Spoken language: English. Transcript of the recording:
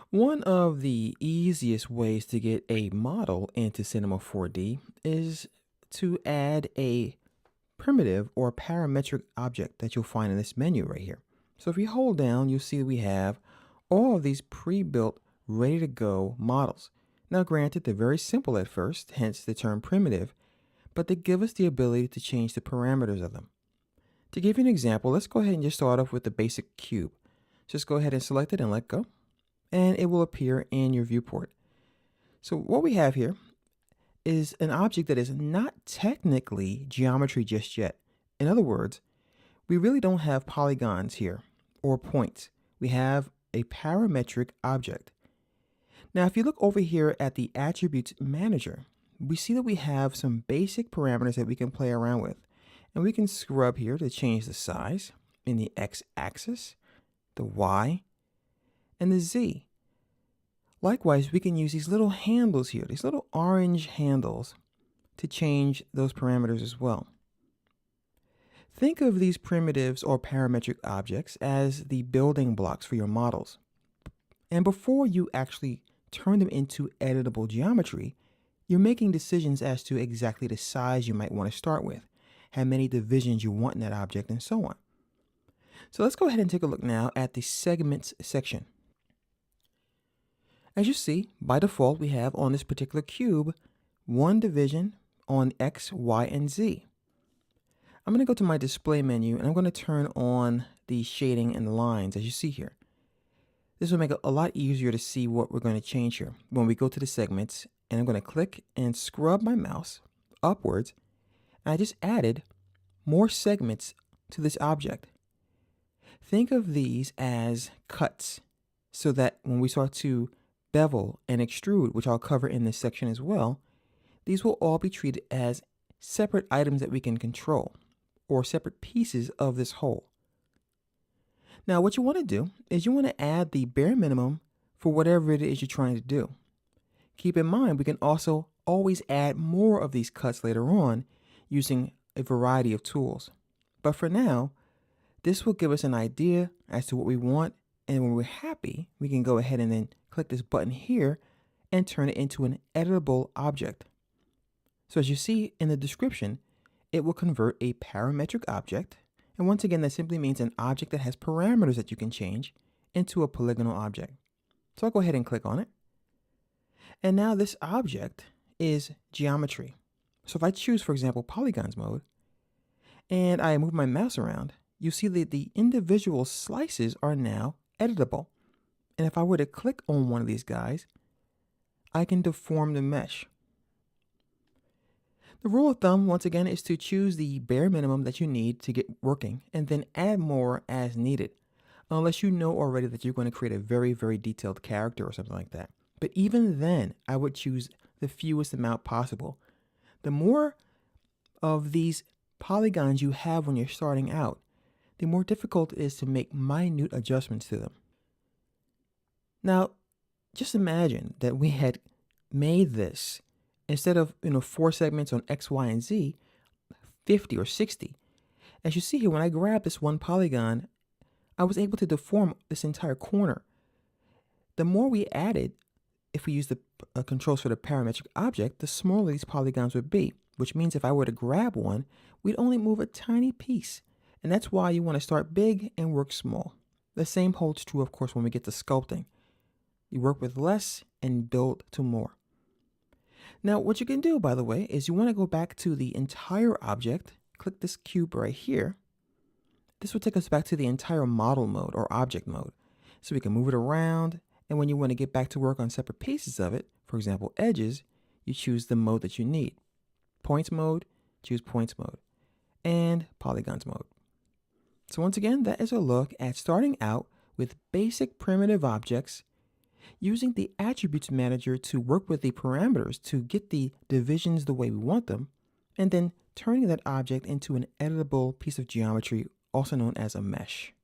One of the easiest ways to get a model into Cinema 4D is to add a primitive or parametric object that you'll find in this menu right here. So if you hold down, you'll see we have all of these pre-built, ready to go models. Now granted, they're very simple at first, hence the term primitive, but they give us the ability to change the parameters of them. To give you an example, let's go ahead and just start off with the basic cube. Just go ahead and select it and let go, and it will appear in your viewport. So what we have here is an object that is not technically geometry just yet. In other words, we really don't have polygons here or points. We have a parametric object. Now, if you look over here at the attributes manager, we see that we have some basic parameters that we can play around with. And we can scrub here to change the size in the x-axis, the y, and the z. Likewise, we can use these little handles here, these little orange handles, to change those parameters as well. Think of these primitives or parametric objects as the building blocks for your models. And before you actually turn them into editable geometry, you're making decisions as to exactly the size you might want to start with, how many divisions you want in that object, and so on. So let's go ahead and take a look now at the segments section. As you see, by default, we have on this particular cube, one division on X, Y, and Z. I'm going to go to my display menu and I'm going to turn on the shading and the lines as you see here. This will make it a lot easier to see what we're going to change here. When we go to the segments, and I'm going to click and scrub my mouse upwards, and I just added more segments to this object. Think of these as cuts so that when we start to bevel and extrude, which I'll cover in this section as well, these will all be treated as separate items that we can control or separate pieces of this whole. Now, what you want to do is you want to add the bare minimum for whatever it is you're trying to do. Keep in mind, we can also always add more of these cuts later on using a variety of tools. But for now, this will give us an idea as to what we want, and when we're happy, we can go ahead and then click this button here and turn it into an editable object. So as you see in the description, it will convert a parametric object, and once again, that simply means an object that has parameters that you can change, into a polygonal object. So I'll go ahead and click on it. And now this object is geometry. So if I choose, for example, polygons mode, and I move my mouse around, you see that the individual slices are now editable. And if I were to click on one of these guys, I can deform the mesh. The rule of thumb, once again, is to choose the bare minimum that you need to get working and then add more as needed, unless you know already that you're going to create a very, very detailed character or something like that. But even then, I would choose the fewest amount possible. The more of these polygons you have when you're starting out, the more difficult it is to make minute adjustments to them. Now, just imagine that we had made this, instead of 4 segments on X, Y, and Z, 50 or 60. As you see here, when I grabbed this one polygon, I was able to deform this entire corner. The more we added, if we use the controls for the parametric object, the smaller these polygons would be, which means if I were to grab one, we'd only move a tiny piece. And that's why you want to start big and work small. The same holds true, of course, when we get to sculpting. You work with less and build to more. Now, what you can do, by the way, is you want to go back to the entire object, click this cube right here. This will take us back to the entire model mode or object mode. So we can move it around, and when you want to get back to work on separate pieces of it, for example, edges, you choose the mode that you need. Points mode, choose points mode, and polygons mode. So once again, that is a look at starting out with basic primitive objects, using the attributes manager to work with the parameters to get the divisions the way we want them, and then turning that object into an editable piece of geometry, also known as a mesh.